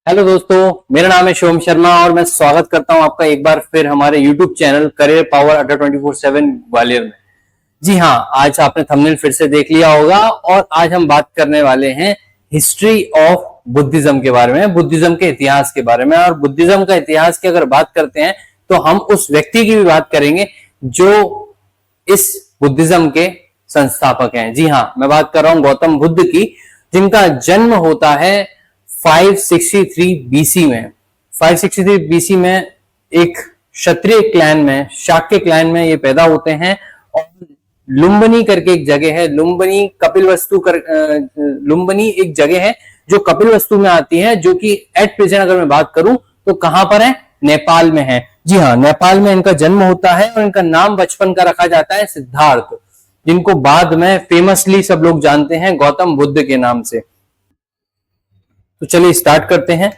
Hello दोस्तों, मेरा नाम है शिवम शर्मा और मैं स्वागत करता हूं आपका एक बार फिर हमारे यूट्यूब चैनल करियर पावर अड्डा 24/7 ग्वालियर में। जी हाँ, आज आपने थंबनेल फिर से देख लिया होगा और आज हम बात करने वाले हैं हिस्ट्री ऑफ बुद्धिज्म के बारे में, बुद्धिज्म के इतिहास के बारे में। और बुद्धिज्म का इतिहास की अगर बात करते हैं तो हम उस व्यक्ति की भी बात करेंगे जो इस बुद्धिज्म के संस्थापक हैं। जी हाँ, मैं बात कर रहा हूं गौतम बुद्ध की, जिनका जन्म होता है 563 बीसी में। 563 बीसी में एक क्षत्रिय क्लैन में, शाक्य क्लैन में ये पैदा होते हैं। और लुम्बिनी करके एक जगह है, लुम्बिनी कपिलवस्तु लुम्बिनी एक जगह है जो कपिलवस्तु में आती है, जो कि एट प्रेजेंट अगर मैं बात करूं तो कहां पर है, नेपाल में है। जी हाँ, नेपाल में इनका जन्म होता है और इनका नाम बचपन का रखा जाता है सिद्धार्थ, जिनको बाद में फेमसली सब लोग जानते हैं गौतम बुद्ध के नाम से। तो चलिए स्टार्ट करते हैं।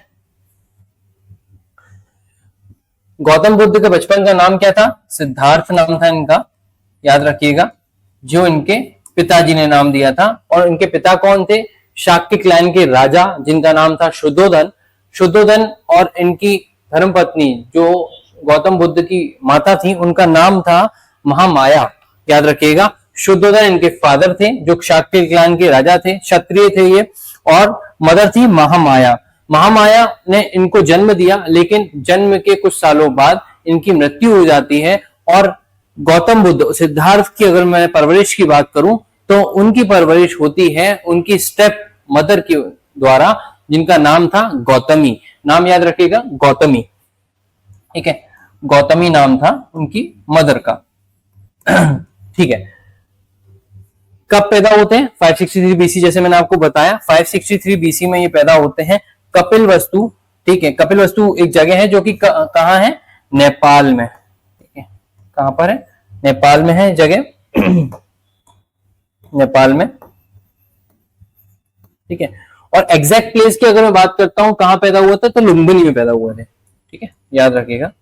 गौतम बुद्ध के बचपन का नाम क्या था? सिद्धार्थ नाम था इनका, याद रखिएगा, जो इनके पिताजी ने नाम दिया था। और इनके पिता कौन थे? शाक्य क्लैन के राजा, जिनका नाम था शुद्धोधन। शुद्धोधन और इनकी धर्मपत्नी जो गौतम बुद्ध की माता थी, उनका नाम था महामाया, याद रखिएगा। शुद्धोधन इनके फादर थे जो शाक्य क्लैन के राजा थे, क्षत्रिय थे ये, और मदर थी महामाया। महामाया ने इनको जन्म दिया, लेकिन जन्म के कुछ सालों बाद इनकी मृत्यु हो जाती है। और गौतम बुद्ध, सिद्धार्थ की अगर मैं परवरिश की बात करूं तो उनकी परवरिश होती है उनकी स्टेप मदर के द्वारा, जिनका नाम था गौतमी। नाम याद रखिएगा, गौतमी, ठीक है। गौतमी नाम था उनकी मदर का। ठीक है। कब पैदा होते हैं? 563 बीसी, जैसे मैंने आपको बताया 563 बीसी में ये पैदा होते हैं कपिलवस्तु, ठीक है। कपिलवस्तु एक जगह है जो कि कहां है? नेपाल में, ठीक है। कहां पर है? नेपाल में है जगह। नेपाल में, ठीक है। और एग्जैक्ट प्लेस की अगर मैं बात करता हूं कहां पैदा हुआ था, तो लुम्बिनी में पैदा हुए थे, ठीक है, याद रखिएगा,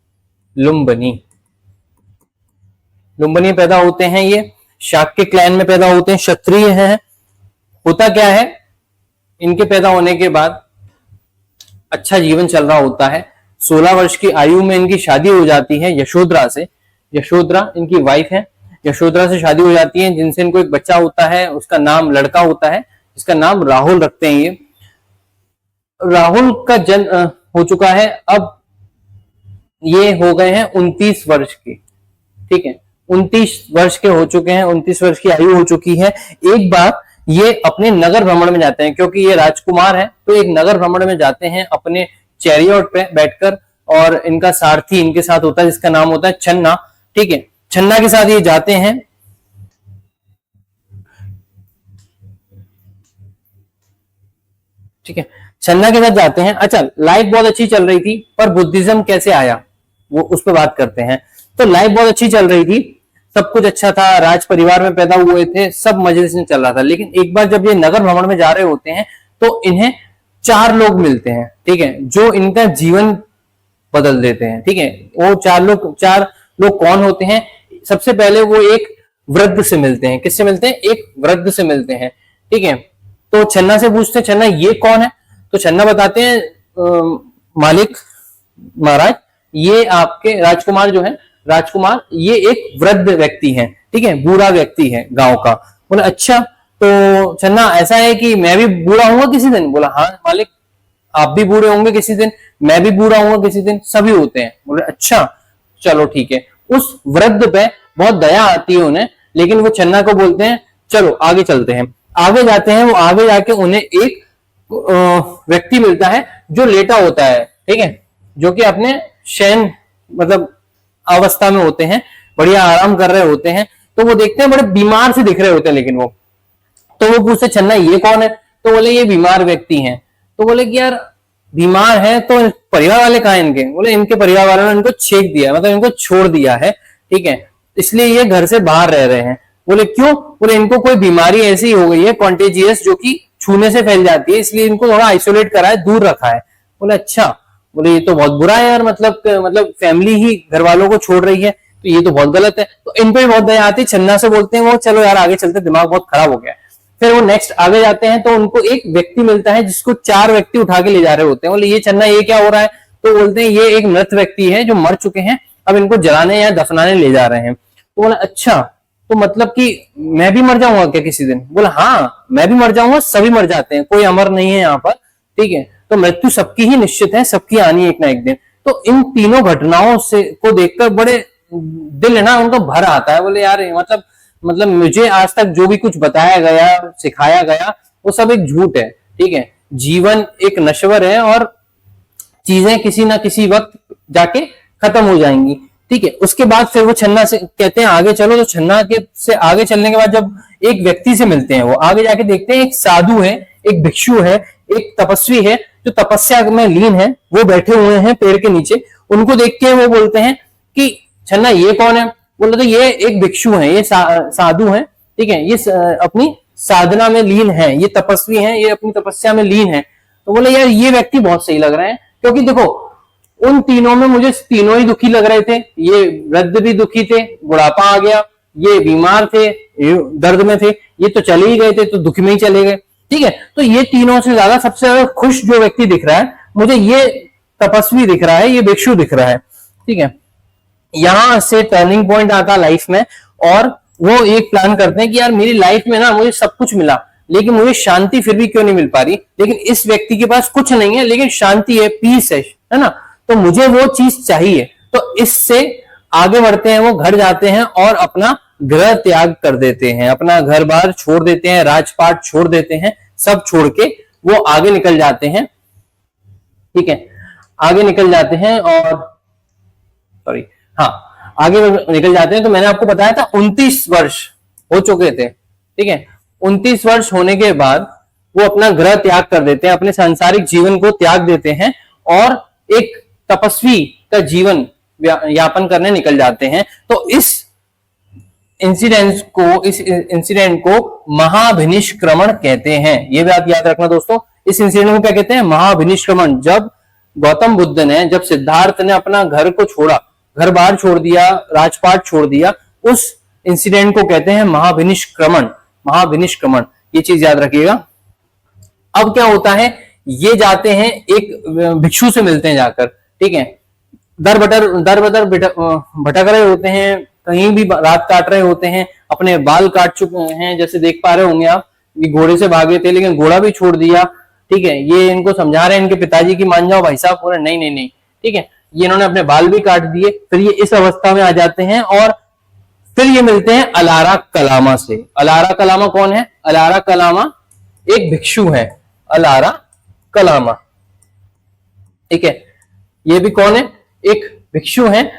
लुम्बिनी। लुम्बिनी में पैदा होते हैं ये, शाक्य क्लैन में पैदा होते हैं, क्षत्रिय हैं। होता क्या है, इनके पैदा होने के बाद अच्छा जीवन चल रहा होता है। 16 वर्ष की आयु में इनकी शादी हो जाती है यशोधरा से। यशोधरा इनकी वाइफ है। यशोधरा से शादी हो जाती है, जिनसे इनको एक बच्चा होता है, उसका नाम लड़का होता है, जिसका नाम राहुल रखते हैं ये। राहुल का जन्म हो चुका है, अब ये हो गए हैं 29 वर्ष के, ठीक है, 29 वर्ष के हो चुके हैं, 29 वर्ष की आयु हो चुकी है। एक बार ये अपने नगर भ्रमण में जाते हैं, क्योंकि ये राजकुमार है, तो एक नगर भ्रमण में जाते हैं अपने चैरियट पे बैठकर, और इनका सारथी इनके साथ होता है, जिसका नाम होता है छन्ना, ठीक है। छन्ना के साथ ये जाते हैं, ठीक है, छन्ना के साथ जाते हैं। अच्छा, लाइफ बहुत अच्छी चल रही थी, पर बुद्धिज्म कैसे आया वो उस पर बात करते हैं। तो लाइफ बहुत अच्छी चल रही थी, सब कुछ अच्छा था, राज परिवार में पैदा हुए थे, सब मजे से चल रहा था। लेकिन एक बार जब ये नगर भ्रमण में जा रहे होते हैं तो इन्हें 4 लोग मिलते हैं, ठीक है, जो इनका जीवन बदल देते हैं, ठीक है। वो 4 लोग कौन होते हैं? सबसे पहले वो एक वृद्ध से मिलते हैं। किससे मिलते हैं? एक वृद्ध से मिलते हैं, ठीक है। तो छन्ना से पूछते हैं, छन्ना ये कौन है? तो छन्ना बताते हैं, मालिक महाराज, ये आपके राजकुमार जो है, राजकुमार ये एक वृद्ध व्यक्ति है, ठीक है, बूढ़ा व्यक्ति है गांव का। बोला अच्छा, तो छन्ना ऐसा है कि मैं भी बूढ़ा होऊंगा किसी दिन? बोला हाँ मालिक, आप भी बूढ़े होंगे किसी दिन, मैं भी बूढ़ा होऊंगा किसी दिन, सभी होते हैं। बोले अच्छा, चलो ठीक है। उस वृद्ध पे बहुत दया आती है उन्हें, लेकिन वो छन्ना को बोलते हैं चलो आगे चलते हैं। आगे जाते हैं, वो आगे जाके उन्हें एक व्यक्ति मिलता है जो लेटा होता है, ठीक है, जो कि अपने शयन मतलब अवस्था में होते हैं, बढ़िया आराम कर रहे होते हैं। तो वो देखते हैं बड़े बीमार से दिख रहे होते हैं, लेकिन वो तो वो पूछते छन्ना ये कौन है? तो बोले ये बीमार व्यक्ति हैं। तो बोले कि यार बीमार है तो परिवार वाले कहाँ हैं इनके? बोले इनके परिवार वालों ने इनको छेक दिया, मतलब इनको छोड़ दिया है, ठीक है, इसलिए ये घर से बाहर रह रहे हैं। बोले क्यों? बोले इनको कोई बीमारी ऐसी हो गई है कॉन्टेजियस, जो कि छूने से फैल जाती है, इसलिए इनको थोड़ा आइसोलेट करा है, दूर रखा है। बोले अच्छा। बोले ये तो बहुत बुरा है यार, मतलब फैमिली ही घर वालों को छोड़ रही है, तो ये तो बहुत गलत है। तो इन पे बहुत दया आती है। छन्ना से बोलते हैं वो चलो यार आगे चलते, दिमाग बहुत खराब हो गया है। फिर वो नेक्स्ट आगे जाते हैं तो उनको एक व्यक्ति मिलता है जिसको 4 व्यक्ति उठा के ले जा रहे होते हैं। बोले ये चन्ना ये क्या हो रहा है? तो बोलते हैं ये एक मृत व्यक्ति है जो मर चुके हैं, अब इनको जलाने या दफनाने ले जा रहे हैं। तो बोला अच्छा, तो मतलब कि मैं भी मर जाऊंगा क्या किसी दिन? बोला हाँ मैं भी मर जाऊंगा, सभी मर जाते हैं, कोई अमर नहीं है यहाँ पर, ठीक है। तो मृत्यु सबकी ही निश्चित है, सबकी आनी है एक ना एक दिन। तो इन तीनों घटनाओं से को देखकर बड़े दिल है ना उनको भर आता है। बोले यार मतलब मुझे आज तक जो भी कुछ बताया गया, सिखाया गया, वो सब एक झूठ है, ठीक है। जीवन एक नश्वर है और चीजें किसी ना किसी वक्त जाके खत्म हो जाएंगी, ठीक है। उसके बाद फिर वो छन्ना से कहते हैं आगे चलो। तो छन्ना के से आगे चलने के बाद जब एक व्यक्ति से मिलते हैं, वो आगे जाके देखते हैं एक साधु है, एक भिक्षु है, एक तपस्वी है जो तपस्या में लीन है, वो बैठे हुए हैं पेड़ के नीचे। उनको देख के वो बोलते हैं कि छन्ना ये कौन है? बोले तो ये एक भिक्षु है, ये साधु है, ठीक है, ये अपनी साधना में लीन है, ये तपस्वी है, ये अपनी तपस्या में लीन है। तो बोले यार ये व्यक्ति बहुत सही लग रहे हैं, क्योंकि देखो उन तीनों में मुझे तीनों ही दुखी लग रहे थे। ये वृद्ध भी दुखी थे, बुढ़ापा आ गया, ये बीमार थे, ये दर्द में थे, ये तो चले ही गए थे तो दुख में ही चले गए, ठीक है। तो ये तीनों से ज्यादा सबसे ज्यादा खुश जो व्यक्ति दिख रहा है मुझे, ये तपस्वी दिख रहा है, ये भिक्षु दिख रहा है, ठीक है। यहां से टर्निंग पॉइंट आता लाइफ में, और वो एक प्लान करते हैं कि यार मेरी लाइफ में ना मुझे सब कुछ मिला, लेकिन मुझे शांति फिर भी क्यों नहीं मिल पा रही। लेकिन इस व्यक्ति के पास कुछ नहीं है लेकिन शांति है, पीस है ना, तो मुझे वो चीज चाहिए। तो इससे आगे बढ़ते हैं, वो घर जाते हैं और अपना गृह त्याग कर देते हैं, अपना घर बार छोड़ देते हैं, राजपाट छोड़ देते हैं, सब छोड़ के वो आगे निकल जाते हैं, ठीक है। आगे निकल जाते हैं और सॉरी हाँ आगे निकल जाते हैं। तो मैंने आपको बताया था 29 वर्ष हो चुके थे, ठीक है। 29 वर्ष होने के बाद वो अपना गृह त्याग कर देते हैं, अपने सांसारिक जीवन को त्याग देते हैं और एक तपस्वी का जीवन यापन करने निकल जाते हैं। तो इस इंसिडेंट को महाभिनिष्क्रमण कहते हैं। ये बात याद रखना दोस्तों, इस इंसिडेंट को क्या कहते हैं? महाभिनिष्क्रमण। जब गौतम बुद्ध ने, जब सिद्धार्थ ने अपना घर को छोड़ा, घर बार छोड़ दिया, राजपाट छोड़ दिया, उस इंसिडेंट को कहते हैं महाभिनिष्क्रमण। महाभिनिष्क्रमण, ये चीज याद रखिएगा। अब क्या होता है, ये जाते हैं एक भिक्षु से मिलते हैं जाकर, ठीक है। दर बदर भटक रहे होते हैं, कहीं भी रात काट रहे होते हैं, अपने बाल काट चुके हैं, जैसे देख पा रहे होंगे आप। ये घोड़े से भागे थे लेकिन घोड़ा भी छोड़ दिया, ठीक है। ये इनको समझा रहे हैं इनके पिताजी की, मान जाओ भाई साहब, पूरा नहीं नहीं नहीं, ठीक है। ये इन्होंने अपने बाल भी काट दिए। फिर ये इस अवस्था में आ जाते हैं और फिर ये मिलते हैं अलारा कलामा से। अलारा कलामा कौन है? अलारा कलामा एक भिक्षु है, अलारा कलामा, ठीक है। ये भी कौन है? एक भिक्षु है।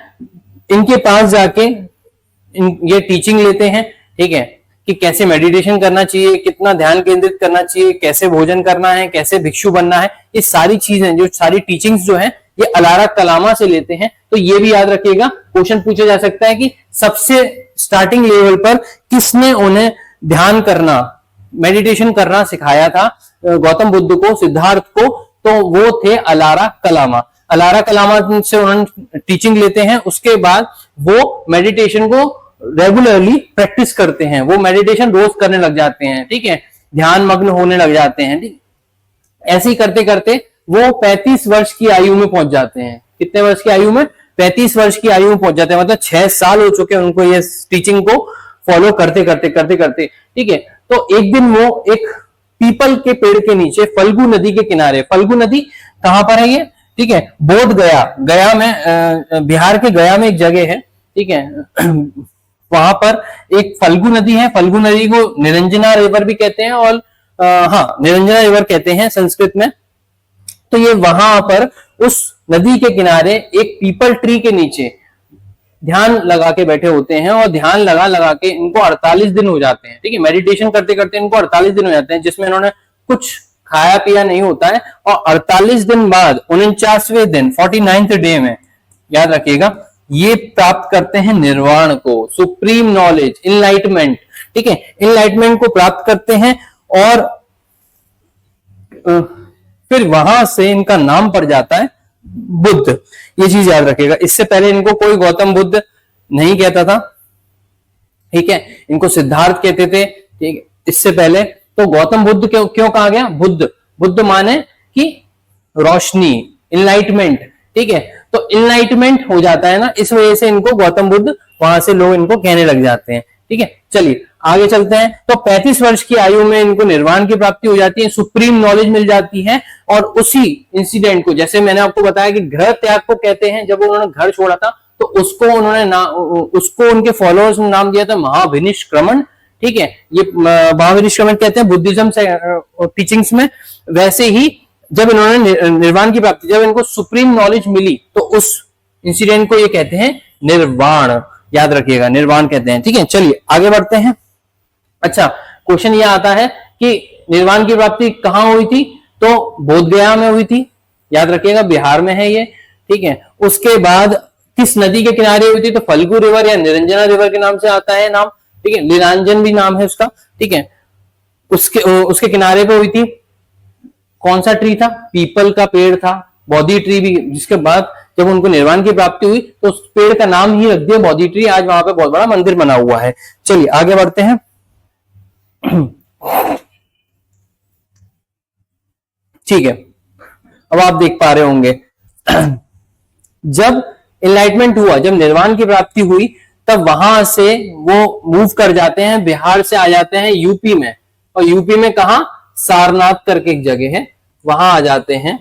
इनके पास जाके ये टीचिंग लेते हैं, ठीक है, कि कैसे मेडिटेशन करना चाहिए, कितना ध्यान केंद्रित करना चाहिए, कैसे भोजन करना है, कैसे भिक्षु बनना है। ये सारी चीजें, जो सारी टीचिंग्स जो है, ये अलारा कलामा से लेते हैं। तो ये भी याद रखिएगा, क्वेश्चन पूछा जा सकता है कि सबसे स्टार्टिंग लेवल पर किसने उन्हें ध्यान करना, मेडिटेशन करना सिखाया था गौतम बुद्ध को, सिद्धार्थ को? तो वो थे अलारा कलामा। अलारा कलामा से उन्होंने टीचिंग लेते हैं। उसके बाद वो मेडिटेशन को रेगुलरली प्रैक्टिस करते हैं, वो मेडिटेशन रोज करने लग जाते हैं, ठीक है, ध्यान मग्न होने लग जाते हैं, ठीक। ऐसे ही करते करते वो 35 वर्ष की आयु में पहुंच जाते हैं। कितने वर्ष की आयु में? 35 वर्ष की आयु में पहुंच जाते हैं। मतलब 6 साल हो चुके हैं उनको ये टीचिंग को फॉलो करते करते, ठीक है। तो एक दिन वो एक पीपल के पेड़ के नीचे, फल्गु नदी के किनारे, फल्गु नदी कहां पर है ये? ठीक है, बोध गया में, बिहार के गया में एक जगह है, ठीक है। वहां पर एक फल्गु नदी है। फल्गु नदी को निरंजना रिवर भी कहते हैं और हाँ, निरंजना रिवर कहते हैं संस्कृत में। तो ये वहां पर उस नदी के किनारे एक पीपल ट्री के नीचे ध्यान लगा के बैठे होते हैं और ध्यान लगा के इनको 48 दिन हो जाते हैं, ठीक है। मेडिटेशन करते करते इनको 48 दिन हो जाते हैं, जिसमें इन्होंने कुछ खाया पिया नहीं होता है। और 48 दिन बाद 49वें दिन, 49th डे में, याद रखिएगा, ये प्राप्त करते हैं निर्वाण को, सुप्रीम नॉलेज, इनलाइटमेंट, ठीक है। इनलाइटमेंट को प्राप्त करते हैं और फिर वहां से इनका नाम पड़ जाता है बुद्ध। ये चीज याद रखिएगा। इससे पहले इनको कोई गौतम बुद्ध नहीं कहता था, ठीक है, इनको सिद्धार्थ कहते थे, ठीक है। इससे पहले तो गौतम बुद्ध क्यों क्यों कहा गया? बुद्ध, बुद्ध माने कि रोशनी, इनलाइटमेंट, ठीक है। तो इनलाइटमेंट हो जाता है ना, इस वजह से इनको गौतम बुद्ध, वहां से लोग इनको कहने लग जाते हैं, ठीक है। चलिए आगे चलते हैं। तो 35 वर्ष की आयु में इनको निर्वाण की प्राप्ति हो जाती है, सुप्रीम नॉलेज मिल जाती है। और उसी इंसिडेंट को, जैसे मैंने आपको बताया कि ग्रह त्याग को कहते हैं, जब उन्होंने घर छोड़ा था तो उसको उन्होंने उसको उनके फॉलोअर्स ने नाम दिया था महाविनिष्क्रमण, ठीक है। ये महाविनिष्क्रमण कहते हैं बुद्धिज्म से टीचिंग्स में। वैसे ही जब इन्होंने निर्वाण की प्राप्ति, जब इनको सुप्रीम नॉलेज मिली, तो उस इंसिडेंट को ये कहते हैं निर्वाण, याद रखिएगा, निर्वाण कहते हैं, ठीक है। चलिए आगे बढ़ते हैं। अच्छा, क्वेश्चन ये आता है कि निर्वाण की प्राप्ति कहां हुई थी? तो बोधगया में हुई थी, याद रखिएगा, बिहार में है ये, ठीक है। उसके बाद किस नदी के किनारे हुई थी? तो फल्गु रिवर या निरंजना रिवर के नाम से आता है नाम, ठीक है, निरंजन भी नाम है उसका, ठीक है। उसके किनारे पे हुई थी। कौन सा ट्री था? पीपल का पेड़ था, बोधि ट्री भी, जिसके बाद जब उनको निर्वाण की प्राप्ति हुई तो उस पेड़ का नाम ही रख दिया बोधि ट्री। आज वहां पे बहुत बड़ा मंदिर बना हुआ है। चलिए आगे बढ़ते हैं। ठीक है, अब आप देख पा रहे होंगे जब एनलाइटमेंट हुआ, जब निर्वाण की प्राप्ति हुई, तब वहां से वो मूव कर जाते हैं, बिहार से आ जाते हैं यूपी में। और यूपी में कहा? सारनाथ करके एक जगह है, वहां आ जाते हैं,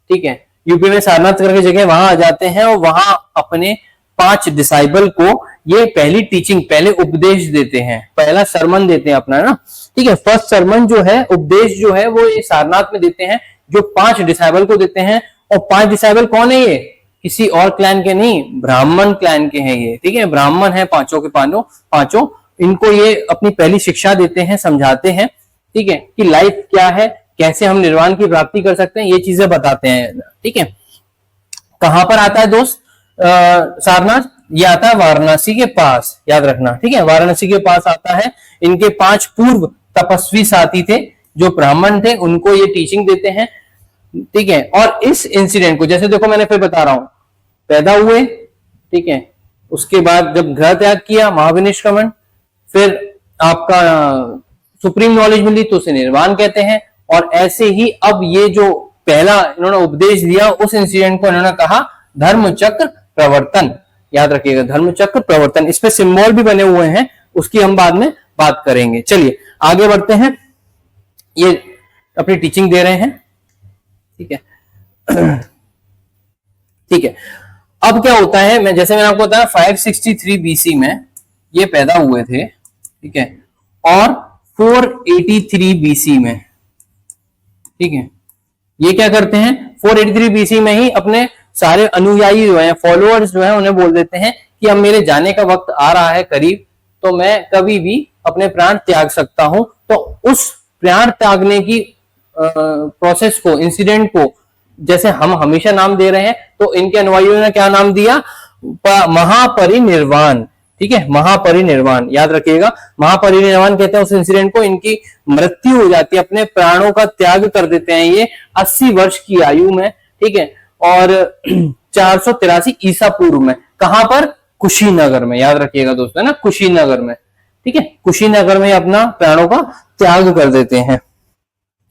ठीक है। यूपी में सारनाथ करके जगह, वहां आ जाते हैं और वहां अपने 5 डिसाइबल को ये पहली टीचिंग, पहले उपदेश देते हैं, पहला सरमन देते हैं अपना ना, ठीक है। फर्स्ट सरमन जो है, उपदेश जो है, वो ये सारनाथ में देते हैं, जो 5 डिसाइबल को देते हैं। और 5 डिसाइबल कौन है ये? किसी और क्लैन के नहीं, ब्राह्मण क्लैन के हैं ये, ठीक है। ब्राह्मण है पांचों के पांचों। इनको ये अपनी पहली शिक्षा देते हैं, समझाते हैं, ठीक है, कि लाइफ क्या है, कैसे हम निर्वाण की प्राप्ति कर सकते हैं, ये चीजें बताते हैं, ठीक है। कहां पर आता है दोस्त सारनाथ? ये आता है वाराणसी के पास, याद रखना, ठीक है, वाराणसी के पास आता है। इनके 5 पूर्व तपस्वी साथी थे जो ब्राह्मण थे, उनको ये टीचिंग देते हैं, ठीक है। और इस इंसिडेंट को, जैसे देखो मैंने फिर बता रहा हूं, पैदा हुए, ठीक है, उसके बाद जब ग्रह त्याग किया, महाविनिष्क्रमण, फिर आपका सुप्रीम नॉलेज मिली तो उसे निर्वाण कहते हैं। और ऐसे ही अब ये जो पहला इन्होंने उपदेश दिया, उस इंसिडेंट को इन्होंने कहा धर्म चक्र प्रवर्तन, याद रखिएगा, धर्म चक्र प्रवर्तन। इस पे सिंबल भी बने हुए हैं, उसकी हम बाद में बात करेंगे। चलिए आगे बढ़ते हैं। ये अपनी टीचिंग दे रहे हैं, ठीक है। ठीक है, अब क्या होता है, मैं जैसे मैंने आपको बताया 563 बीसी में ये पैदा हुए थे, ठीक है, और 483 बीसी में, ठीक है, ये क्या करते हैं, 483 बीसी में ही अपने सारे अनुयायी जो हैं, फॉलोअर्स जो हैं, उन्हें बोल देते हैं कि अब मेरे जाने का वक्त आ रहा है करीब, तो मैं कभी भी अपने प्राण त्याग सकता हूं। तो उस प्राण त्यागने की प्रोसेस को, इंसिडेंट को, जैसे हम हमेशा नाम दे रहे हैं, तो इनके अनुयायियों ने क्या नाम दिया? महापरिनिर्वाण, ठीक है, महापरिनिर्वाण, याद रखिएगा, महापरिनिर्वाण कहते हैं उस इंसिडेंट को। इनकी मृत्यु हो जाती है, अपने प्राणों का त्याग कर देते हैं ये 80 वर्ष की आयु में, ठीक है, और 483 ईसा पूर्व में। कहां पर? कुशीनगर में, याद रखिएगा दोस्तों, ना, कुशीनगर में, ठीक है, कुशीनगर में अपना प्राणों का त्याग कर देते हैं,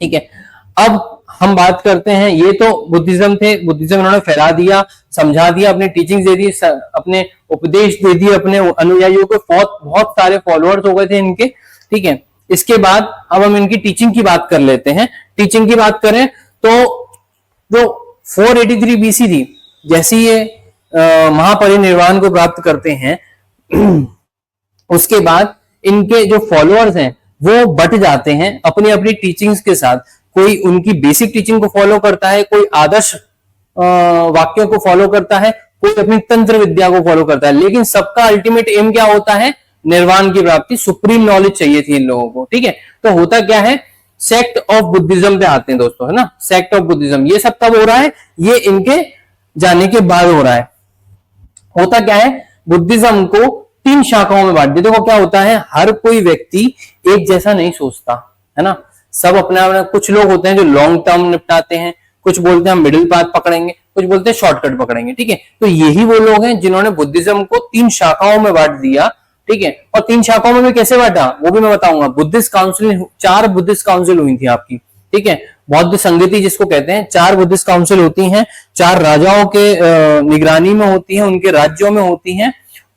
ठीक है। अब हम बात करते हैं, ये तो बुद्धिज्म थे, बुद्धिज्म उन्होंने फैला दिया, समझा दिया, अपनी टीचिंग दे दी, अपने उपदेश दे दिए अपने अनुयायियों को, बहुत सारे फॉलोअर्स हो गए थे इनके, ठीक है। इसके बाद अब हम इनकी टीचिंग की बात कर लेते हैं। टीचिंग की बात करें तो जो 483 बीसी थी, जैसे ये महापरिनिर्वाण को प्राप्त करते हैं, उसके बाद इनके जो फॉलोअर्स हैं वो बट जाते हैं अपनी अपनी टीचिंग्स के साथ। कोई उनकी बेसिक टीचिंग को फॉलो करता है, कोई आदर्श वाक्यों को फॉलो करता है, कोई अपनी तंत्र विद्या को फॉलो करता है, लेकिन सबका अल्टीमेट एम क्या होता है? निर्वाण की प्राप्ति, सुप्रीम नॉलेज चाहिए थी इन लोगों को, ठीक है। तो होता क्या है, सेक्ट ऑफ बुद्धिज्म पे आते हैं दोस्तों, है ना, सेक्ट ऑफ बुद्धिज्म। ये सब कब हो रहा है? ये इनके जाने के बाद हो रहा है। होता क्या है, बुद्धिज्म को 3 शाखाओं में बांट दिया। देखो क्या होता है, हर कोई व्यक्ति एक जैसा नहीं सोचता, है ना, सब अपना अपना, कुछ लोग होते हैं जो लॉन्ग टर्म निपटाते हैं, कुछ बोलते हैं हम मिडिल पाथ पकड़ेंगे, कुछ बोलते हैं शॉर्टकट पकड़ेंगे, ठीक है। तो यही वो लोग हैं जिन्होंने बुद्धिज्म को 3 शाखाओं में बांट दिया, ठीक है। और 3 शाखाओं में भी कैसे बांटा वो भी मैं बताऊंगा। बुद्धिस्ट काउंसिल, 4 बुद्धिस्ट काउंसिल हुई थी आपकी, ठीक है। बौद्ध संगति जिसको कहते हैं, 4 बुद्धिस्ट काउंसिल होती हैं, 4 राजाओं के निगरानी में होती हैं, उनके राज्यों में होती हैं।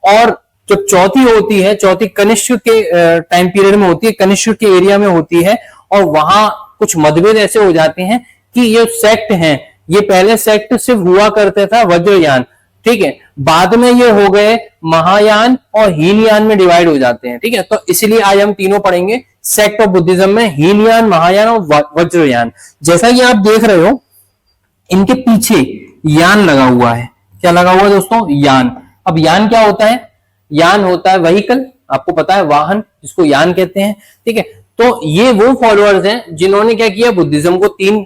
और जो चौथी होती है, चौथी कनिष्क के टाइम पीरियड में होती है, कनिष्क के एरिया में होती है। और वहां कुछ मतभेद ऐसे हो जाते हैं कि ये सेक्ट हैं, ये पहले सेक्ट सिर्फ हुआ करते था वज्रयान, ठीक है। बाद में ये हो गए महायान और हीनयान में डिवाइड हो जाते हैं, ठीक है। तो इसलिए आज हम तीनों पढ़ेंगे सेक्ट ऑफ बुद्धिज्म में, हीनयान, महायान और वज्रयान। जैसा कि आप देख रहे हो इनके पीछे यान लगा हुआ है। क्या लगा हुआ है दोस्तों? यान। अब यान क्या होता है? यान होता है व्हीकल, आपको पता है, वाहन, जिसको यान कहते हैं, ठीक है। तो ये वो फॉलोअर्स हैं जिन्होंने क्या किया, बुद्धिज्म को 3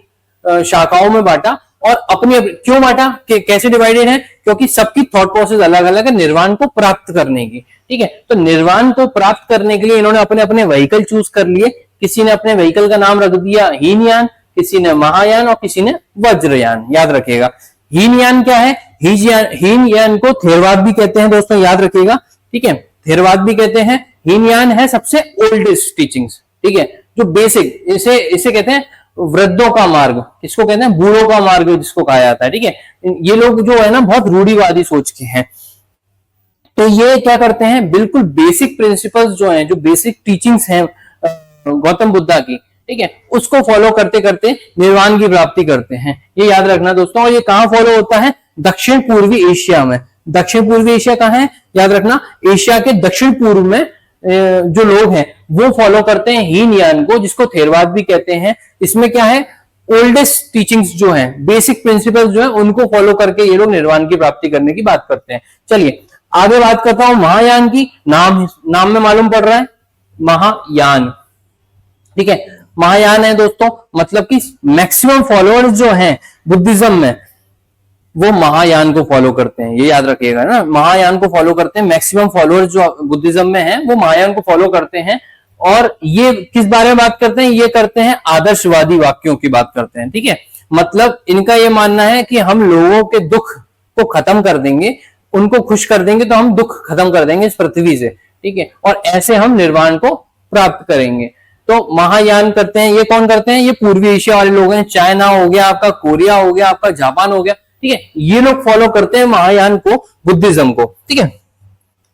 शाखाओं में बांटा। और अपने क्यों बांटा, कैसे डिवाइडेड है? क्योंकि सबकी थॉट प्रोसेस अलग अलग है निर्वाण को प्राप्त करने की, ठीक है। तो निर्वाण को प्राप्त करने के लिए इन्होंने अपने अपने व्हीकल चूज कर लिए। किसी ने अपने व्हीकल का नाम रख दिया हीनयान, किसी ने महायान और किसी ने वज्रयान। याद रखिएगा हीनयान क्या है? हीनयान को थेरवाद भी कहते हैं दोस्तों, याद रखिएगा, ठीक है। थेरवाद भी कहते हैं। हीनयान है सबसे ओल्डेस्ट टीचिंग्स, ठीक है, जो बेसिक, इसे कहते हैं वृद्धों का मार्ग। किसको कहते हैं? बूढ़ों का मार्ग जिसको कहा जाता है, ठीक है। ये लोग जो है ना बहुत रूढ़िवादी सोच के हैं। तो ये क्या करते हैं, बिल्कुल बेसिक प्रिंसिपल्स जो हैं, जो बेसिक टीचिंग्स हैं गौतम बुद्धा की, ठीक है, उसको फॉलो करते करते निर्वाण की प्राप्ति करते हैं। ये याद रखना दोस्तों। और ये कहां फॉलो होता है? दक्षिण पूर्वी एशिया में। दक्षिण पूर्वी एशिया कहां है? याद रखना, एशिया के दक्षिण पूर्व में जो लोग हैं वो फॉलो करते हैं हीनयान को, जिसको थेरवाद भी कहते हैं। इसमें क्या है, ओल्डेस्ट टीचिंग्स जो हैं, बेसिक प्रिंसिपल्स जो हैं, उनको फॉलो करके ये लोग निर्वाण की प्राप्ति करने की बात करते हैं। चलिए आगे बात करता हूं महायान की। नाम में मालूम पड़ रहा है महायान, ठीक है। महायान है दोस्तों, मतलब कि मैक्सिमम फॉलोअर्स जो हैं बुद्धिज्म में वो महायान को फॉलो करते हैं। ये याद रखिएगा ना, महायान को फॉलो करते हैं। मैक्सिमम फॉलोअर्स जो बुद्धिज्म में हैं वो महायान को फॉलो करते हैं। और ये किस बारे में बात करते हैं? ये करते हैं आदर्शवादी वाक्यों की बात करते हैं, ठीक है। मतलब इनका ये मानना है कि हम लोगों के दुख को खत्म कर देंगे, उनको खुश कर देंगे तो हम दुख खत्म कर देंगे इस पृथ्वी से, ठीक है। और ऐसे हम निर्वाण को प्राप्त करेंगे। तो महायान करते हैं। ये कौन करते हैं? ये पूर्वी एशिया वाले लोग हैं। चाइना हो गया आपका, कोरिया हो गया आपका, जापान हो गया, ठीक है। ये लोग फॉलो करते हैं महायान को, बुद्धिज्म को, ठीक है,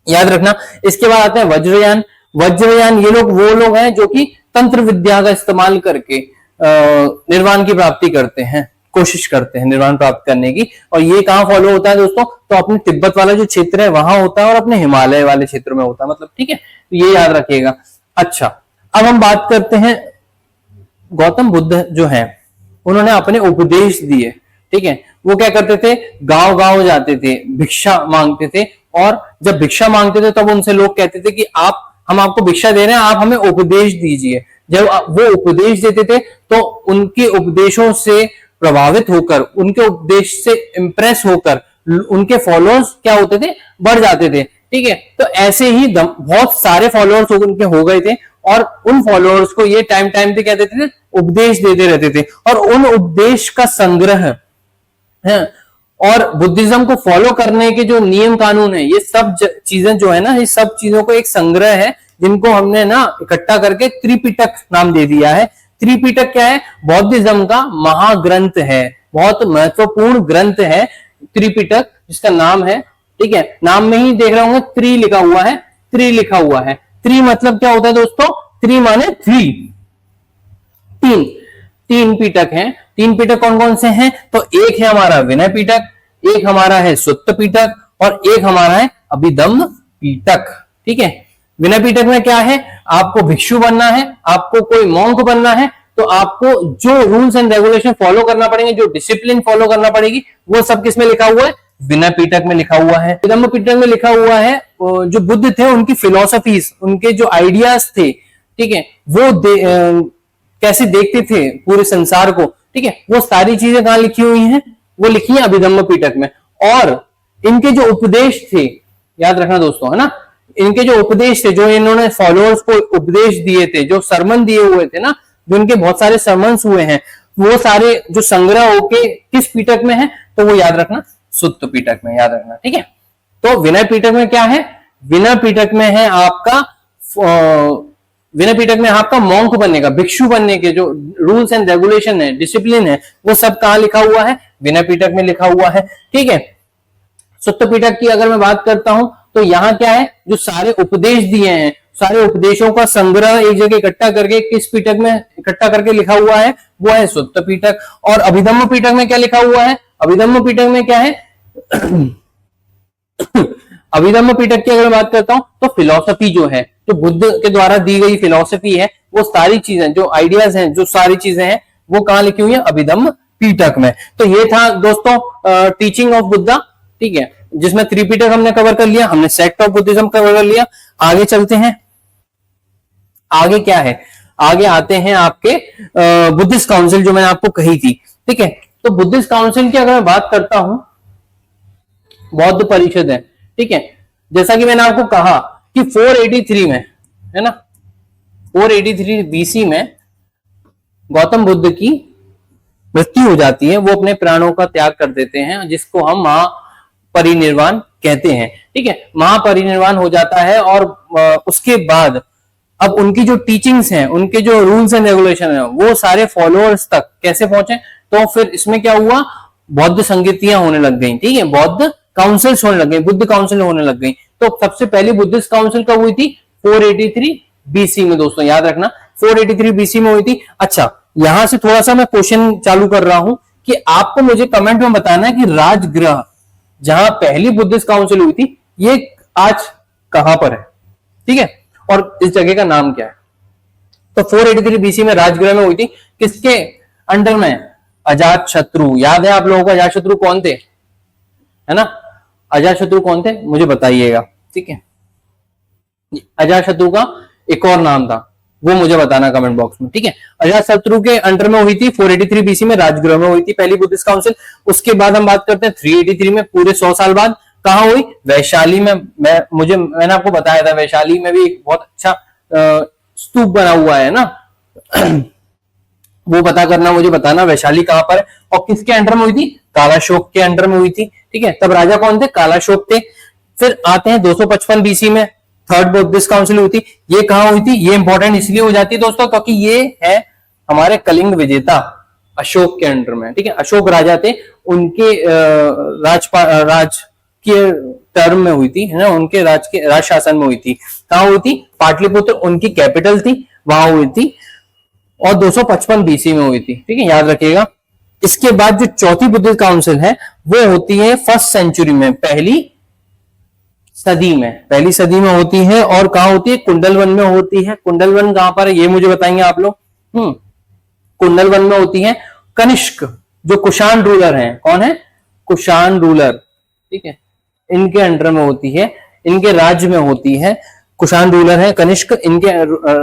याद रखना। इसके बाद आते हैं वज्रयान। वज्रयान ये लोग वो लोग हैं जो कि तंत्र विद्या का इस्तेमाल करके निर्वाण की प्राप्ति करते हैं, कोशिश करते हैं निर्वाण प्राप्त करने की। और ये कहां फॉलो होता है दोस्तों? तो अपने तिब्बत वाला जो क्षेत्र है वहां होता है और अपने हिमालय वाले क्षेत्र में होता है, मतलब, ठीक है। तो ये याद रखिएगा। अच्छा, अब हम बात करते हैं गौतम बुद्ध जो है उन्होंने अपने उपदेश दिए, ठीक है। वो क्या करते थे? गांव गांव जाते थे, भिक्षा मांगते थे। और जब भिक्षा मांगते थे तब उनसे लोग कहते थे कि हम आपको भिक्षा दे रहे हैं, आप हमें उपदेश दीजिए। जब वो उपदेश देते थे तो उनके उपदेशों से प्रभावित होकर, उनके उपदेश से इंप्रेस होकर उनके फॉलोअर्स क्या होते थे? बढ़ जाते थे, ठीक है। तो ऐसे ही बहुत सारे फॉलोअर्स उनके हो गए थे। और उन फॉलोअर्स को ये टाइम टाइम पे क्या देते थे? उपदेश देते रहते थे। और उन उपदेश का संग्रह है और बुद्धिज्म को फॉलो करने के जो नियम कानून है, ये सब चीजें जो है ना, ये सब चीजों को एक संग्रह है जिनको हमने ना इकट्ठा करके त्रिपिटक नाम दे दिया है। त्रिपिटक क्या है? बौद्धिज्म का महाग्रंथ है, बहुत महत्वपूर्ण ग्रंथ है त्रिपिटक, जिसका नाम है, ठीक है, नाम में ही देख रहे होंगे त्रि लिखा हुआ है, त्रि लिखा हुआ है। त्रि मतलब क्या होता है दोस्तों? त्रि माने 3, 3 पिटक हैं। 3 पिटक कौन कौन से हैं? तो एक है हमारा विनय पिटक, एक हमारा है सुत्त पिटक और एक हमारा है अभिधम्म पिटक, ठीक है। विनय पिटक में क्या है? आपको भिक्षु बनना है, आपको कोई मॉन्क बनना है, तो आपको जो रूल्स एंड रेगुलेशन फॉलो करना पड़ेंगे, जो डिसिप्लिन फॉलो करना पड़ेगी, वो सब किसमें लिखा हुआ है? विनय पिटक में लिखा हुआ है। अभिधम्म पिटक में लिखा हुआ है जो बुद्ध थे उनकी फिलोसफीज, उनके जो आइडियाज थे, ठीक है, वो कैसे देखते थे पूरे संसार को, ठीक है, वो सारी चीजें कहां लिखी हुई हैं? वो लिखी है अभिधम्म पिटक में। और इनके जो उपदेश थे, याद रखना दोस्तों, है ना, इनके जो उपदेश थे, जो इन्होंने फॉलोअर्स को उपदेश दिए थे, जो सरमन दिए हुए थे ना, जो इनके बहुत सारे सरमन्स हुए हैं, वो सारे जो संग्रह होके किस पीटक में है? तो वो याद रखना सुत्त पीटक में, याद रखना, ठीक है। तो विनय पीटक में क्या है? विनय पिटक में है आपका विनय पिटक में आपका मॉन्क बनने का, भिक्षु बनने के जो रूल्स एंड रेगुलेशन है, डिसिप्लिन है, वो सब कहां लिखा हुआ है? विनय पिटक में लिखा हुआ है। ठीक है, सुत्त पिटक की अगर मैं बात करता हूं तो यहाँ क्या है, जो सारे उपदेश दिए हैं, सारे उपदेशों का संग्रह एक जगह इकट्ठा करके किस पिटक में इकट्ठा करके लिखा हुआ है? वो है सुत्त पिटक। और अभिधम्म पिटक में क्या लिखा हुआ है? अभिधम्म पिटक में क्या है? अभिधम्म पिटक की अगर मैं बात करता हूं तो फिलॉसफी जो है, जो बुद्ध के द्वारा दी गई फिलॉसफी है, वो सारी चीजें, जो आइडियाज हैं, जो सारी चीजें हैं, वो कहां लिखी हुई है? अभिधम्म पिटक में। तो ये था दोस्तों टीचिंग ऑफ बुद्धा। ठीक है, जिसमें त्रिपिटक हमने कवर कर लिया, हमने सेक्ट ऑफ बुद्धिज्म कवर कर लिया। आगे चलते हैं, आगे क्या है? आगे आते हैं आपके बुद्धिस्ट काउंसिल जो मैंने आपको कही थी। ठीक है, तो बुद्धिस्ट काउंसिल की अगर मैं बात करता हूं, बौद्ध परिषद है। ठीक है, जैसा कि मैंने आपको कहा कि 483 में, है ना, 483 बीसी में गौतम बुद्ध की मृत्यु हो जाती है, वो अपने प्राणों का त्याग कर देते हैं, जिसको हम महापरिनिर्वाण कहते हैं। ठीक है, महापरिनिर्वाण हो जाता है और उसके बाद अब उनकी जो टीचिंग्स हैं, उनके जो रूल्स एंड रेगुलेशन है, वो सारे फॉलोअर्स तक कैसे पहुंचे? तो फिर इसमें क्या हुआ? बौद्ध संगतियां होने लग गई। ठीक है, बौद्ध काउंसिल्स होने लग गई, बुद्ध काउंसिल होने लग गई। तो सबसे पहली बुद्धिस्ट काउंसिल कब हुई थी? 483 बीसी में। दोस्तों याद रखना, 483 बीसी में हुई थी। अच्छा, यहां से थोड़ा सा मैं क्वेश्चन चालू कर रहा हूं कि आपको मुझे कमेंट में बताना है कि राजगृह, जहां पहली बुद्धिस्ट काउंसिल हुई थी, ये आज कहां पर है? ठीक है, और इस जगह का नाम क्या है? तो 483 बीसी में राजगृह में हुई थी। किसके अंडर में? अजात शत्रु। याद है आप लोगों को अजात शत्रु कौन थे? है ना, अजात शत्रु कौन थे मुझे बताइएगा। ठीक है, अजात शत्रु का एक और नाम था, वो मुझे बताना कमेंट बॉक्स में। ठीक है, अजात शत्रु के अंडर में हुई थी 483 बीसी में, राजगृह में हुई थी पहली बुद्धिस्ट काउंसिल। उसके बाद हम बात करते हैं 383 में, पूरे 100 साल बाद कहां हुई? वैशाली में। मैंने आपको बताया था, वैशाली में भी एक बहुत अच्छा स्तूप बना हुआ है ना, वो पता करना, मुझे बताना वैशाली कहां पर है और किसके अंडर में हुई थी? कालाशोक के अंडर में हुई थी। ठीक है, तब राजा कौन थे? कालाशोक थे। फिर आते हैं 255 बीसी में थर्ड बुद्धिस्ट काउंसिल हुई थी। ये कहां हुई थी? ये इंपॉर्टेंट इसलिए हो जाती है दोस्तों क्योंकि ये है हमारे कलिंग विजेता अशोक के अंडर में। ठीक है, अशोक राजा थे, उनके राज के टर्म में हुई थी, है ना, उनके राज शासन में हुई थी। कहां हुई थी? पाटलिपुत्र उनकी कैपिटल थी, वहां हुई थी और 255 बीसी में हुई थी। ठीक है, याद रखिएगा। इसके बाद जो चौथी बुद्धिस्ट काउंसिल है वो होती है फर्स्ट सेंचुरी में, पहली सदी में होती है। और कहां होती है? कुंडलवन में होती है। कुंडलवन कहां पर है ये मुझे बताएंगे आप लोग। कुंडलवन में होती है। कनिष्क जो कुषाण रूलर हैं, कौन है? कुषाण रूलर। ठीक है, इनके अंडर में होती है, इनके राज्य में होती है। कुषाण रूलर है कनिष्क, इनके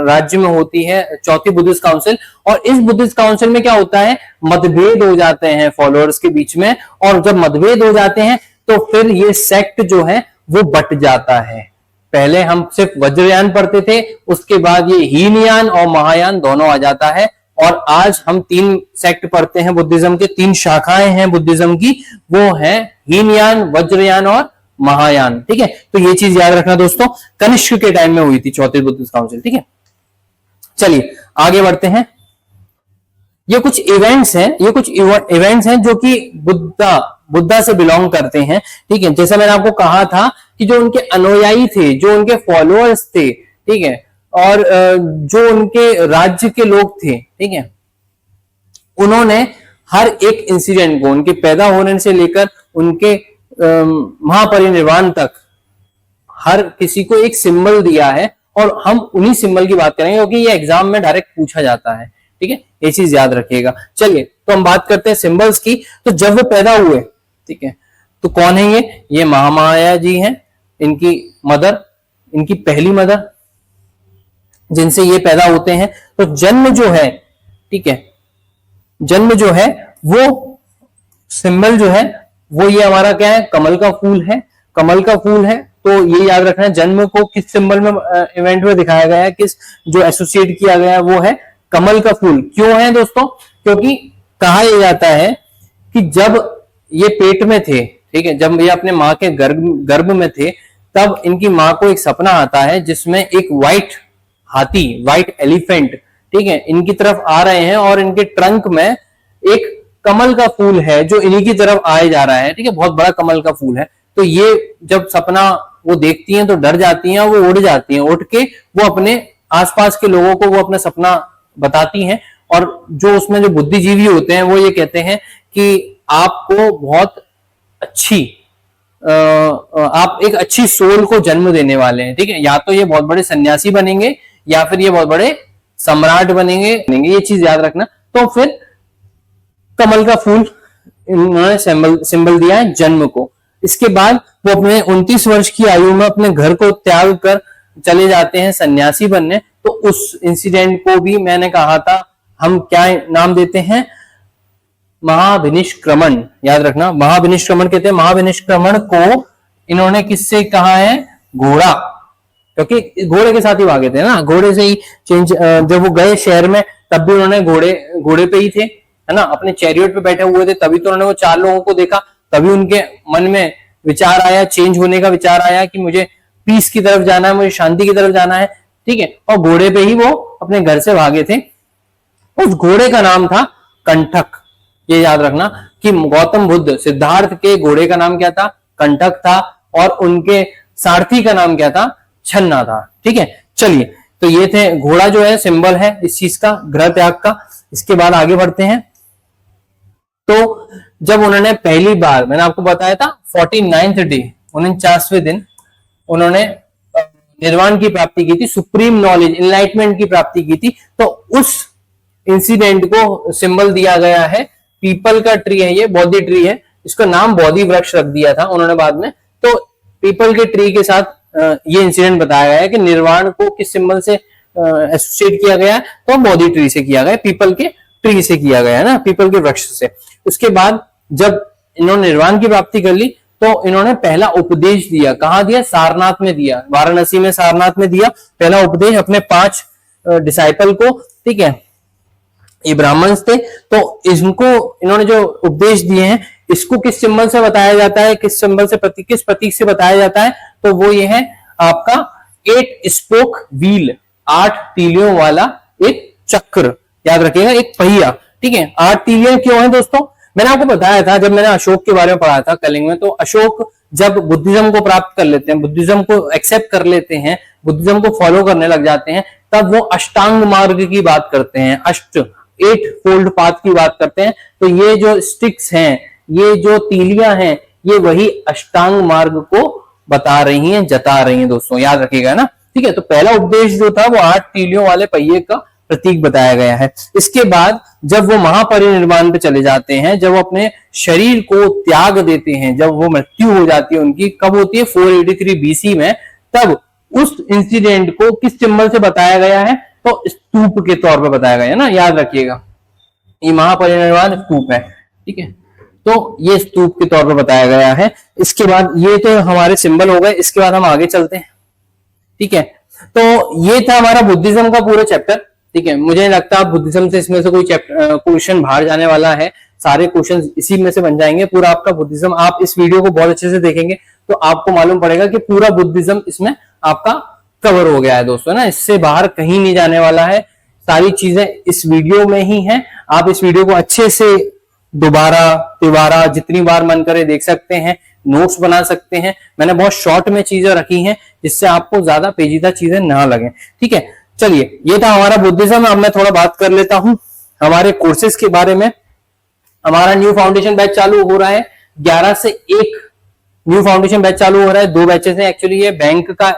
राज्य में होती है चौथी बुद्धिस्ट काउंसिल। और इस बुद्धिस्ट काउंसिल में क्या होता है? मतभेद हो जाते हैं फॉलोअर्स के बीच में, और जब मतभेद हो जाते हैं तो फिर ये सेक्ट जो है वो बट जाता है। पहले हम सिर्फ वज्रयान पढ़ते थे, उसके बाद ये हीनयान और महायान दोनों आ जाता है, और आज हम 3 सेक्ट पढ़ते हैं बुद्धिज्म के, 3 शाखाएं हैं बुद्धिज्म की, वो है हीनयान, वज्रयान और महायान। ठीक है, तो ये चीज याद रखना दोस्तों, कनिष्क के टाइम में हुई थी चौथी बुद्धिस्ट काउंसिल। ठीक है, चलिए आगे बढ़ते हैं। ये कुछ इवेंट्स हैं जो कि बुद्धा से बिलोंग करते हैं। ठीक है, जैसा मैंने आपको कहा था कि जो उनके अनुयायी थे, जो उनके फॉलोअर्स थे, ठीक है, और जो उनके राज्य के लोग थे, ठीक है, उन्होंने हर एक इंसिडेंट को, उनके पैदा होने से लेकर उनके महापरिनिर्वाण तक हर किसी को एक सिंबल दिया है, और हम उन्हीं सिंबल की बात करेंगे क्योंकि ये एग्जाम में डायरेक्ट पूछा जाता है। ठीक है, ये चीज याद रखिएगा। चलिए, तो हम बात करते हैं सिंबल्स की। तो जब वो पैदा हुए, ठीक है, तो कौन है ये महामाया जी हैं, इनकी मदर, इनकी पहली मदर, जिनसे ये पैदा होते हैं। तो जन्म जो है, ठीक है, जन्म जो है वो सिंबल जो है वो ये हमारा क्या है? कमल का फूल है। कमल का फूल है, तो ये याद रखना है, जन्म को किस सिंबल में इवेंट में दिखाया गया है, किस जो एसोसिएट किया गया है वो है कमल का फूल। क्यों है दोस्तों? क्योंकि कहा यह जाता है कि जब ये पेट में थे, ठीक है, जब ये अपने माँ के गर्भ में थे, तब इनकी माँ को एक सपना आता है जिसमें एक व्हाइट हाथी, व्हाइट एलिफेंट, ठीक है, इनकी तरफ आ रहे हैं और इनके ट्रंक में एक कमल का फूल है जो इन्हीं की तरफ आए जा रहा है, ठीक है, बहुत बड़ा कमल का फूल है। तो ये जब सपना वो देखती हैं तो डर जाती हैं, वो उड़ जाती हैं, उठ के वो अपने आसपास के लोगों को वो अपना सपना बताती हैं। और जो उसमें जो बुद्धिजीवी होते हैं वो ये कहते हैं कि आपको बहुत अच्छी आप एक अच्छी सोल को जन्म देने वाले हैं, ठीक है, या तो ये बहुत बड़े सन्यासी बनेंगे या फिर ये बहुत बड़े सम्राट बनेंगे, ये चीज याद रखना। तो फिर कमल का फूल इन्होंने सिंबल दिया है जन्म को। इसके बाद वो अपने 29 वर्ष की आयु में अपने घर को त्याग कर चले जाते हैं सन्यासी बनने। तो उस इंसिडेंट को भी मैंने कहा था हम क्या नाम देते हैं, महाभिनिष्क्रमण, याद रखना, महाभिनिष्क्रमण कहते हैं। महाभिनिष्क्रमण को इन्होंने किससे कहा है, घोड़ा, क्योंकि घोड़े के साथ ही भागे थे ना, घोड़े से ही चेंज। जब वो गए शहर में तब भी उन्होंने घोड़े पे ही थे, है ना, अपने चैरियट पे बैठे हुए थे, तभी तो उन्होंने वो 4 लोगों को देखा, तभी उनके मन में विचार आया, चेंज होने का विचार आया कि मुझे पीस की तरफ जाना है, मुझे शांति की तरफ जाना है, ठीक है, और घोड़े पे ही वो अपने घर से भागे थे। उस घोड़े का नाम था कंठक। ये याद रखना कि गौतम बुद्ध, सिद्धार्थ के घोड़े का नाम क्या था, कंठक था, और उनके सारथी का नाम क्या था, छन्ना था, ठीक है। चलिए, तो ये थे, घोड़ा जो है सिंबल है इस चीज का, गृह त्याग का। इसके बाद आगे बढ़ते हैं। तो जब उन्होंने पहली बार, मैंने आपको बताया था 49th डे, 49वें दिन उन्होंने निर्वाण की प्राप्ति की थी, सुप्रीम नॉलेज, इनलाइटमेंट की प्राप्ति की थी। तो उस इंसिडेंट को सिंबल दिया गया है, पीपल का ट्री है, ये बोधि ट्री है, इसका नाम बोधि वृक्ष रख दिया था उन्होंने बाद में। तो पीपल के ट्री के साथ ये इंसिडेंट बताया गया है कि निर्वाण को किस सिंबल से एसोसिएट किया गया है, तो बोधि ट्री से किया गया है, पीपल के ट्री से किया गया है ना, पीपल के वृक्ष से। उसके बाद जब इन्होंने निर्वाण की प्राप्ति कर ली तो इन्होंने पहला उपदेश दिया, कहाँ दिया, सारनाथ में दिया, वाराणसी में सारनाथ में दिया पहला उपदेश अपने 5 डिसाइपल को, ठीक है, ये ब्राह्मण्स थे। तो इनको इन्होंने जो उपदेश दिए हैं, इसको किस सिंबल से बताया जाता है, किस सिंबल से, किस प्रतीक से बताया जाता है, तो वो ये है आपका 8 स्पोक व्हील, 8 तीलियों वाला एक चक्र, याद रखिएगा, एक पहिया, ठीक है। 8 तीलियां क्यों है दोस्तों, मैंने आपको बताया था जब मैंने अशोक के बारे में पढ़ा था कलिंग में। तो अशोक जब बुद्धिज्म को प्राप्त कर लेते हैं, बुद्धिज्म को एक्सेप्ट कर लेते हैं, बुद्धिज्म को फॉलो करने लग जाते हैं, तब वो अष्टांग मार्ग की बात करते हैं, 8 फोल्ड पाथ की बात करते हैं। तो ये जो स्टिक्स हैं, ये जो तीलियां हैं, ये वही अष्टांग मार्ग को बता रही हैं, जता रही हैं दोस्तों, याद रखिएगा ना, ठीक है। तो पहला उपदेश जो था वो 8 तीलियों वाले पहिए का प्रतीक बताया गया है। इसके बाद जब वो महापरिनिर्वाण पे चले जाते हैं, जब वो अपने शरीर को त्याग देते हैं, जब वो मृत्यु हो जाती है उनकी, कब होती है, 483 BC में, तब उस इंसिडेंट को किस सिंबल से बताया गया है, तो स्तूप के तौर पे बताया गया है ना, याद रखिएगा, ये महापरिनिर्वाण स्तूप है, ठीक है। तो ये स्तूप के तौर पे बताया गया है। इसके बाद ये तो हमारे सिंबल हो गए, इसके बाद हम आगे चलते हैं, ठीक है। तो ये था हमारा बुद्धिज्म का पूरा चैप्टर, ठीक है। मुझे नहीं लगता बुद्धिज्म से इसमें से कोई क्वेश्चन बाहर जाने वाला है, सारे क्वेश्चन इसी में से बन जाएंगे। पूरा आपका बुद्धिज्म, आप इस वीडियो को बहुत अच्छे से देखेंगे तो आपको मालूम पड़ेगा कि पूरा बुद्धिज्म इसमें आपका कवर हो गया है दोस्तों ना, इससे बाहर कहीं नहीं जाने वाला है, सारी चीजें इस वीडियो में ही हैं। आप इस वीडियो को अच्छे से दोबारा तिबारा जितनी बार मन करे देख सकते हैं, नोट्स बना सकते हैं। मैंने बहुत शॉर्ट में चीजें रखी हैं जिससे आपको ज्यादा पेचीदा चीजें ना लगे, ठीक है। चलिए, ये था हमारा बुद्धिज्म। अब मैं थोड़ा बात कर लेता हूं हमारे कोर्सेज के बारे में। हमारा न्यू फाउंडेशन बैच चालू हो रहा है, 11 से 1 न्यू फाउंडेशन बैच चालू हो रहा है। 2 बैचेस हैं एक्चुअली, ये बैंक का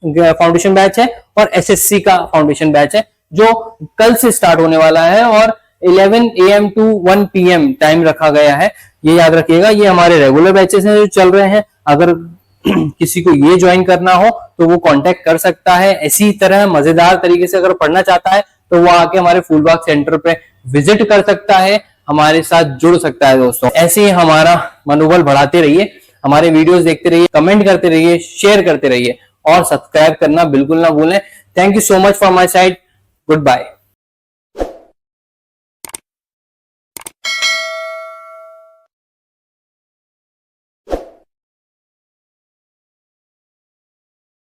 फाउंडेशन बैच है और एसएससी का फाउंडेशन बैच है, जो कल से स्टार्ट होने वाला है, और 11 AM to 1 PM टाइम रखा गया है, ये याद रखिएगा। ये हमारे रेगुलर बैचेस हैं जो चल रहे हैं। अगर किसी को ये ज्वाइन करना हो तो वो कांटेक्ट कर सकता है। इसी तरह मजेदार तरीके से अगर पढ़ना चाहता है तो वो आके हमारे फूलबाग सेंटर पे विजिट कर सकता है, हमारे साथ जुड़ सकता है दोस्तों। ऐसे ही हमारा मनोबल बढ़ाते रहिए, हमारे वीडियोस देखते रहिए, कमेंट करते रहिए, शेयर करते रहिए और सब्सक्राइब करना बिल्कुल ना भूलें। Thank you so much from my side, good bye.